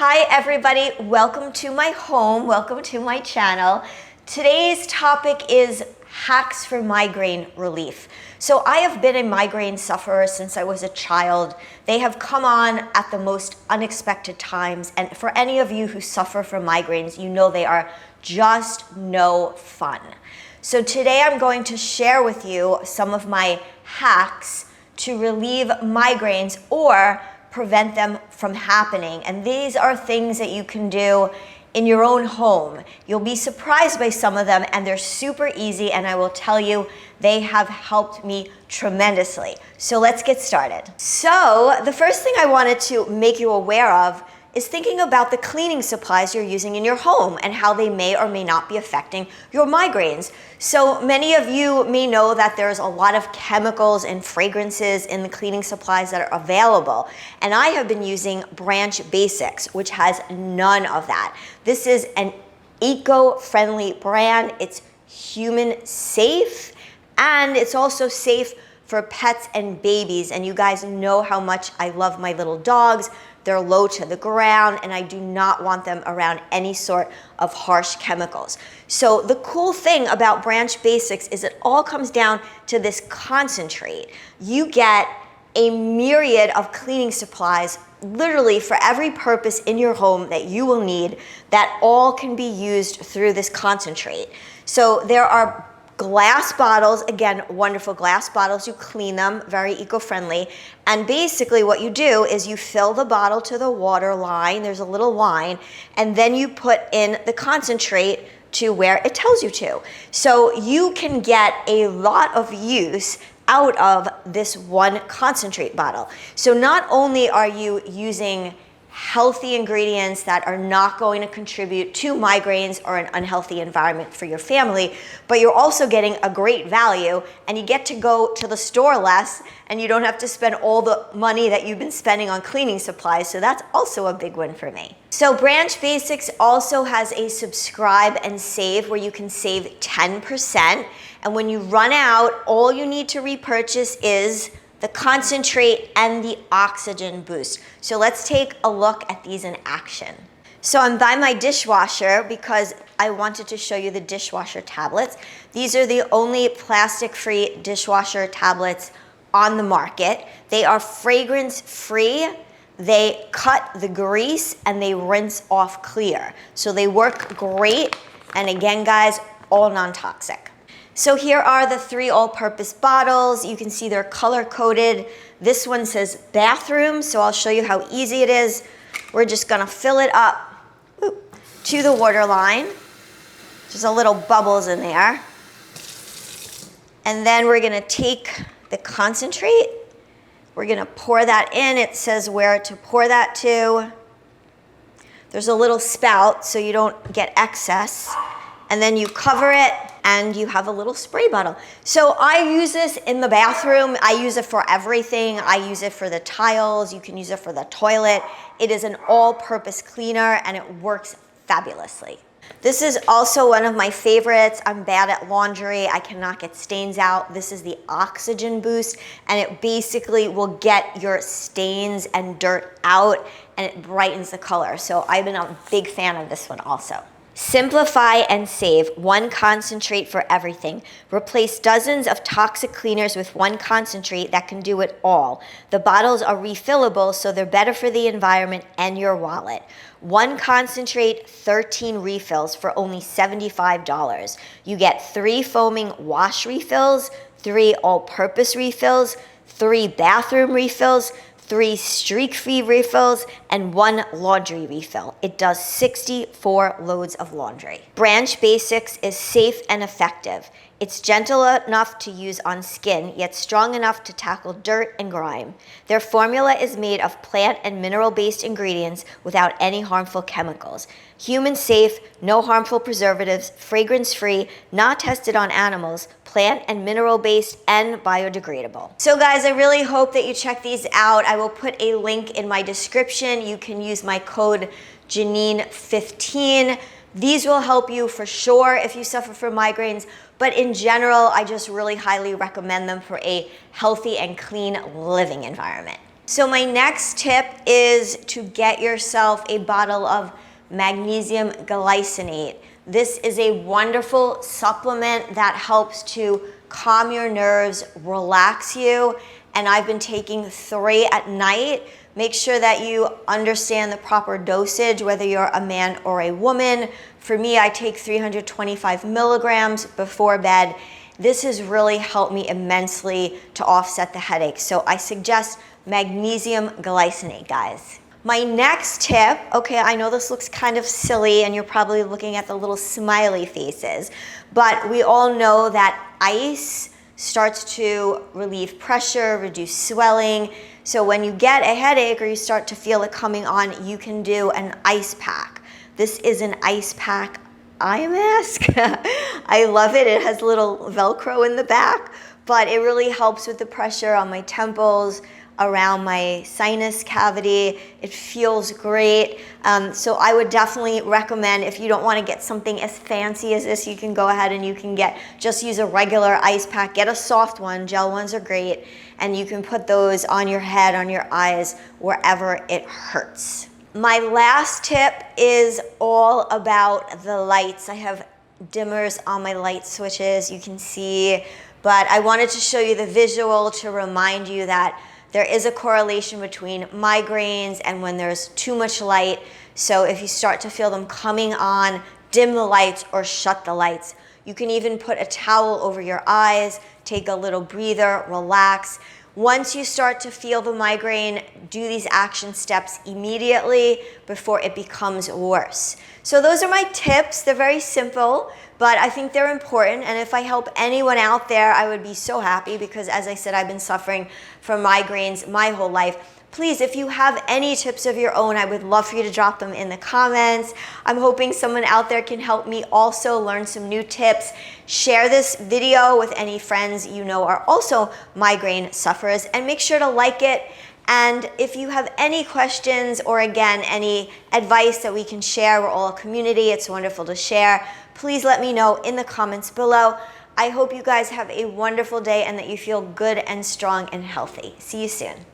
Hi everybody, welcome to my home, welcome to my channel. Today's topic is hacks for migraine relief. So I have been a migraine sufferer since I was a child. They have come on at the most unexpected times, and for any of you who suffer from migraines, you know they are just no fun. So today I'm going to share with you some of my hacks to relieve migraines or prevent them from happening. And these are things that you can do in your own home. You'll be surprised by some of them, and they're super easy, and I will tell you they have helped me tremendously. So let's get started. So the first thing I wanted to make you aware of is thinking about the cleaning supplies you're using in your home and how they may or may not be affecting your migraines. So many of you may know that there's a lot of chemicals and fragrances in the cleaning supplies that are available. And I have been using Branch Basics, which has none of that. This is an eco-friendly brand. It's human safe, and it's also safe for pets and babies. And you guys know how much I love my little dogs. They're low to the ground, and I do not want them around any sort of harsh chemicals. So the cool thing about Branch Basics is it all comes down to this concentrate. You get a myriad of cleaning supplies literally for every purpose in your home that you will need, that all can be used through this concentrate. So there are glass bottles, again, wonderful glass bottles. You clean them, very eco-friendly. And basically what you do is you fill the bottle to the water line, there's a little line, and then you put in the concentrate to where it tells you to. So you can get a lot of use out of this one concentrate bottle. So not only are you using healthy ingredients that are not going to contribute to migraines or an unhealthy environment for your family, but you're also getting a great value, and you get to go to the store less, and you don't have to spend all the money that you've been spending on cleaning supplies. So that's also a big win for me. So Branch Basics also has a subscribe and save where you can save 10. And when you run out, all you need to repurchase is the concentrate and the oxygen boost. So let's take a look at these in action. So I'm by my dishwasher because I wanted to show you the Dishwasher Tablets. These are the only plastic-free dishwasher tablets on the market. They are fragrance-free, they cut the grease, and they rinse off clear. So they work great, and again, guys, all non-toxic. So here are the 3 all-purpose bottles. You can see they're color-coded. This one says bathroom, so I'll show you how easy it is. We're just gonna fill it up to the water line. Just a little bubbles in there. And then we're gonna take the concentrate. We're gonna pour that in. It says where to pour that to. There's a little spout so you don't get excess. And then you cover it, and you have a little spray bottle. So I use this in the bathroom. I use it for everything. I use it for the tiles. You can use it for the toilet. It is an all-purpose cleaner, and it works fabulously. This is also one of my favorites. I'm bad at laundry. I cannot get stains out. This is the Oxygen Boost, and it basically will get your stains and dirt out, and it brightens the color. So I've been a big fan of this one also. Simplify and save, one concentrate for everything. Replace dozens of toxic cleaners with one concentrate that can do it all. The bottles are refillable, so they're better for the environment and your wallet. One concentrate, 13 refills for only $75. You get 3 foaming wash refills, 3 all-purpose refills, 3 bathroom refills, 3 streak-free refills, and 1 laundry refill. It does 64 loads of laundry. Branch Basics is safe and effective. It's gentle enough to use on skin, yet strong enough to tackle dirt and grime. Their formula is made of plant and mineral-based ingredients without any harmful chemicals. Human safe, no harmful preservatives, fragrance-free, not tested on animals, plant and mineral-based, and biodegradable. So guys, I really hope that you check these out. I will put a link in my description. You can use my code Janine15. These will help you for sure if you suffer from migraines, but in general, I just really highly recommend them for a healthy and clean living environment. So my next tip is to get yourself a bottle of magnesium glycinate. This is a wonderful supplement that helps to calm your nerves, relax you, and I've been taking 3 at night. Make sure that you understand the proper dosage, whether you're a man or a woman. For me, I take 325 milligrams before bed. This has really helped me immensely to offset the headache. So I suggest magnesium glycinate, guys. My next tip, okay, I know this looks kind of silly and you're probably looking at the little smiley faces, but we all know that ice starts to relieve pressure, reduce swelling. So when you get a headache or you start to feel it coming on, you can do an ice pack. This is an ice pack eye mask. I love it. It has little Velcro in the back, but it really helps with the pressure on my temples, around my sinus cavity. It feels great. So I would definitely recommend, if you don't want to get something as fancy as this, you can go ahead and you can just use a regular ice pack. Get a soft one. Gel ones are great. And you can put those on your head, on your eyes, wherever it hurts. My last tip is all about the lights. I have dimmers on my light switches, you can see, but I wanted to show you the visual to remind you that there is a correlation between migraines and when there's too much light. So if you start to feel them coming on, dim the lights or shut the lights. You can even put a towel over your eyes, take a little breather, relax. Once you start to feel the migraine, do these action steps immediately before it becomes worse. So those are my tips. They're very simple, but I think they're important. And if I help anyone out there, I would be so happy because, as I said, I've been suffering from migraines my whole life. Please, if you have any tips of your own, I would love for you to drop them in the comments. I'm hoping someone out there can help me also learn some new tips. Share this video with any friends you know are also migraine sufferers, and make sure to like it. And if you have any questions or, again, any advice that we can share, we're all a community, it's wonderful to share, please let me know in the comments below. I hope you guys have a wonderful day and that you feel good and strong and healthy. See you soon.